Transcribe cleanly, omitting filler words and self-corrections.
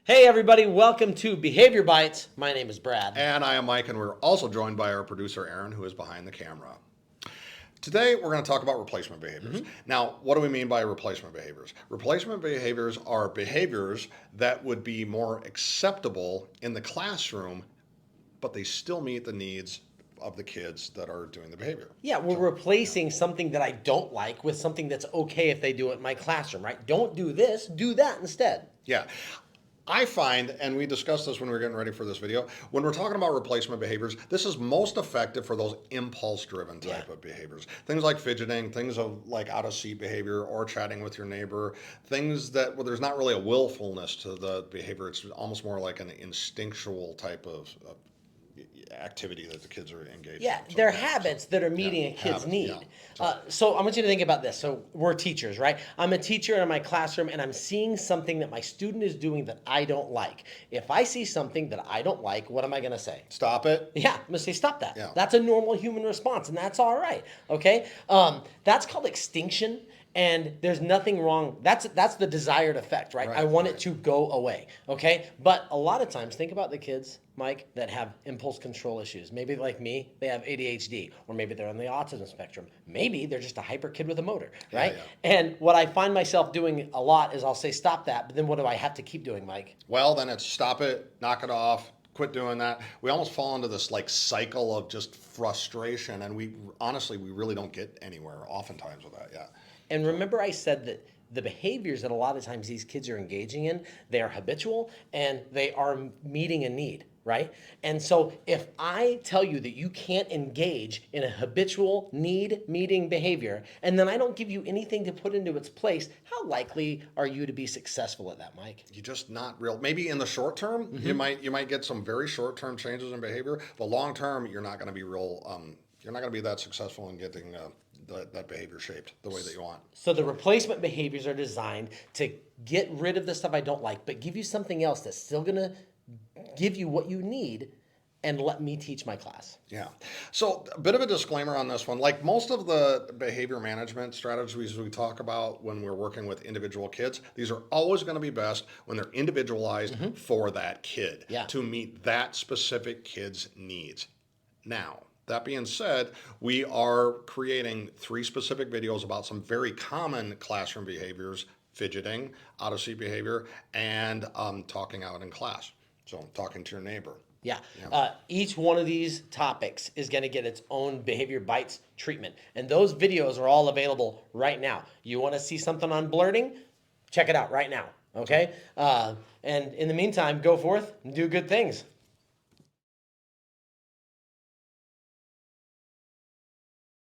Hey everybody, welcome to Behavior Bites. My name is Brad. And I am Mike, and we're also joined by our producer, Aaron, who is behind the camera. Today, we're going to talk about replacement behaviors. Now, what do we mean by replacement behaviors? Replacement behaviors are behaviors that would be more acceptable in the classroom, but they still meet the needs of the kids that are doing the behavior. Yeah, we're replacing something that I don't like with something that's okay if they do it in my classroom, right? Don't do this, do that instead. Yeah. I find, and we discussed this when we were getting ready for this video, when we're talking about replacement behaviors, this is most effective for those impulse-driven type of behaviors. Things like fidgeting, things of like out-of-seat behavior or chatting with your neighbor, things that, well, there's not really a willfulness to the behavior. It's almost more like an instinctual type of activity that the kids are engaged Yeah, in. So, they're habits that are meeting a kid's habits, need. yeah. So I want you to think about this. So we're teachers, right? I'm a teacher in my classroom and I'm seeing something that my student is doing that I don't like. If I see something that I don't like, what am I going to say? Stop it. Yeah, I'm going to say stop that. Yeah. That's a normal human response and that's all right, okay? That's called extinction. And there's nothing wrong. That's the desired effect, right? I want it to go away, okay? But a lot of times, think about the kids, Mike, that have impulse control issues. Maybe like me, they have ADHD, or maybe they're on the autism spectrum. Maybe they're just a hyper kid with a motor, right? Yeah. And what I find myself doing a lot is I'll say stop that, but then what do I have to keep doing, Mike? Well, then it's stop it, knock it off, quit doing that. We almost fall into this like cycle of just frustration, and we honestly we really don't get anywhere oftentimes with that. Yeah. And remember I said that the behaviors that a lot of times these kids are engaging in, they are habitual and they are meeting a need, right? And so if I tell you that you can't engage in a habitual need meeting behavior and then I don't give you anything to put into its place, how likely are you to be successful at that, Mike? You're just not real. Maybe in the short term, you might get some very short term changes in behavior, but long term, you're not going to be real. You're not going to be that successful in getting that behavior shaped the way that you want. So the replacement behaviors are designed to get rid of the stuff I don't like, but give you something else that's still going to give you what you need and let me teach my class. Yeah. So a bit of a disclaimer on this one. Like most of the behavior management strategies we talk about when we're working with individual kids, these are always going to be best when they're individualized for that kid to meet that specific kid's needs. Now, that being said, we are creating 3 specific videos about some very common classroom behaviors: fidgeting, out-of-seat behavior, and talking out in class. So talking to your neighbor. Yeah. Each one of these topics is going to get its own Behavior Bites treatment. And those videos are all available right now. You want to see something on blurting? Check it out right now. Okay? And in the meantime, go forth and do good things.